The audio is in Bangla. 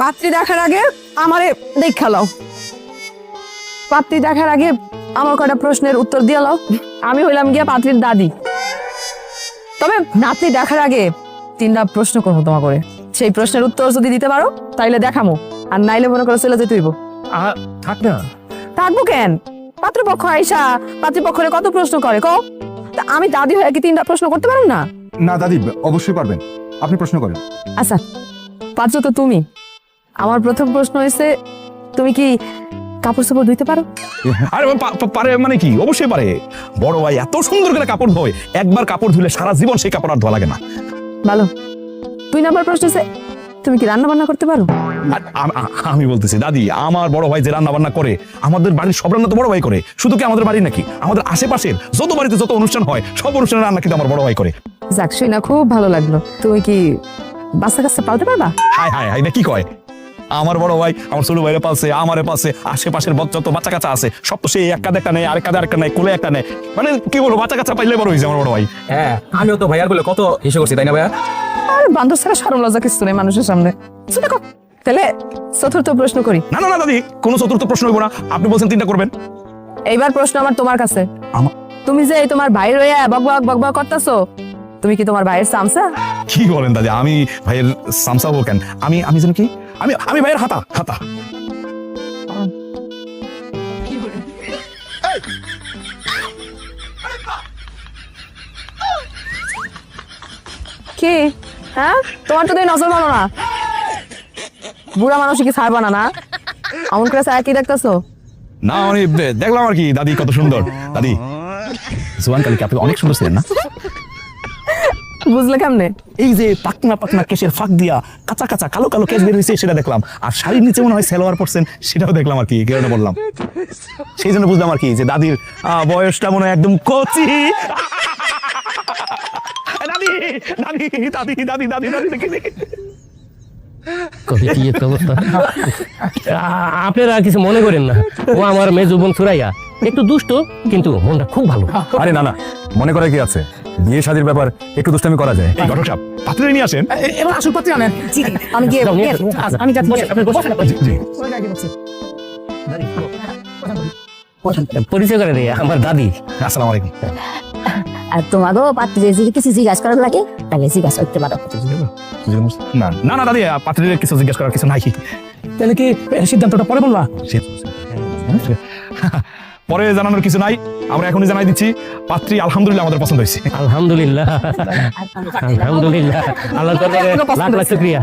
পাত্রী দেখার আগে আমারে দেখা লও। পাত্রী দেখার আগে আমার কয়টা প্রশ্নের উত্তর দিয়ে লও। আমি হইলাম গিয়া পাত্রীর দাদি। তবে নাতনি দেখার আগে 3টা প্রশ্ন করবো তোমা করে। সেই প্রশ্নের উত্তর যদি দিতে পারো তাইলে দেখামো, আর নাইলে মনে করো চলে যেতে হইব। থাক না। থাকবো কেন? পাত্রপক্ষ আইসা পাত্রীপক্ষরে কত প্রশ্ন করে কও। তা আমি দাদি হয়ে কি 3টা প্রশ্ন করতে পারো না? না দাদি, অবশ্যই পারবেন, আপনি প্রশ্ন করেন। আচ্ছা, পাত্র তো তুমি। আমার প্রথম প্রশ্ন হয়েছে, তুমি কি কাপড় চোপড় ধুইতে পারো? আরে পারে মানে কি? অবশ্যই পারে। বড় ভাই এত সুন্দর করে কাপড় ধোয়, একবার কাপড় ধুলে সারা জীবন সেই কাপড় আর ধোয়া লাগে না। ভালো। 2 নাম্বার প্রশ্ন হচ্ছে, তুমি কি রান্না বান্না করতে পারো? আমি বলতেছি দাদি, আমার বড় ভাই যে রান্না বান্না করে, আমাদের বাড়ির সব রান্না তো বড় ভাই করে। শুধু কি আমাদের বাড়ি নাকি, আমাদের আশেপাশের যত বাড়িতে যত অনুষ্ঠান হয় সব অনুষ্ঠানের রান্না কিন্তু আমার বড় ভাই করে। যাক, শুই না খুব ভালো লাগলো। তুমি কি বাচ্চা কাচ্চা পালতে পারবা? হাই হাই হাই, না কি কয়? আমার বড় ভাই আমার ছোট ভাইরে পালছে, আমারে পালছে, আশেপাশের যত বাচ্চা কাচ্চা আছে সব তো সেই এক কাঁধে একটা নেই, আরেক কাঁধে আরেকটা নেই, কোলে একটা নেই। মানে কি বলবো, বাচ্চা কাচ্চা পাইলে বড় হয়েছে আমার বড় ভাই। হ্যাঁ, আমিও তো ভাইয়ার বলে কত হিসেব করছি, তাই না ভাইয়া? আর বান্ধব ছাড়া শরম লজ্জা কিছু নেই মানুষের সামনে। দেখো, তাহলে চতুর্থ প্রশ্ন করি। না না না দাদি, কোনো চতুর্থ প্রশ্ন হইব না। আপনি বলছেন 3টা করবেন। এইবার প্রশ্ন আমার তোমার কাছে। তুমি যে এই তোমার ভাইয়ের হইয়া বকবক বকবক করতেছো, তুমি কি তোমার ভাইয়ের চামচা? কি বলেন দাদি, আমি ভাইয়ের সামসা হবো কেন? আমি জানি কি, আমি ভাইয়ের হাতা হাতা। কি? হ্যাঁ, তোমার তো নজর মানো না। বুড়া মানুষ কি ছাড়বা না? না এমন করে ছায়া কি দেখতেছো? না মানে দেখলাম আর কি দাদি কত সুন্দর। দাদি, জোয়ান কালীকে আপনি অনেক সুন্দর ছিলেন না? বুঝলে কেমনে? এই যে পাকনা পাকনা কেশের ফাঁক দিয়া কাঁচা কাঁচা কালো কালো কেশ বের হয়েছে সেটা দেখলাম, আর শাড়ির নিচে মনে হয় সালোয়ার পরছেন সেটাও দেখলাম আর কি, এই কারণে বললাম। সেই জন্য বুঝলাম আর কি যে দাদির বয়সটা মনে হয় একদম কচি। দাদি দাদি দাদি দাদি দাদি দাদি দেখি দেখি। আপনারা কিছু মনে করেন না, ও আমার মেজো বোন সুরাইয়া একটু দুষ্ট, কিন্তু মনটা খুব ভালো। আরে না না, মনে করে কি আছে, বিয়ে শাদীর ব্যাপার, একটু দুষ্টামি করা যায়। এই ঘটক সাহেব, পাত্রী নিয়ে আসেন। এবার আসল পাত্রী আনেন। আমি গিয়ে আমি পরিচয় করে দিই, আমার দাদি। আসসালামু আলাইকুম। আর তোমারও পাত্রী যদি কিছু জিজ্ঞাসা করার লাগে তাহলে জিজ্ঞাসা করতে পারো। না না না দাদি, পাত্রীর কিছু জিজ্ঞেস করার কিছু নাই। তাহলে কি সিদ্ধান্তটা পরে বলবা? পরে জানানোর কিছু নাই, আমরা এখনই জানাই দিচ্ছি, পাত্রী আলহামদুলিল্লাহ আমাদের পছন্দ হয়েছে। আলহামদুলিল্লাহ আলহামদুলিল্লাহ, আল্লাহর দরবারে লাখ লাখ শুকরিয়া।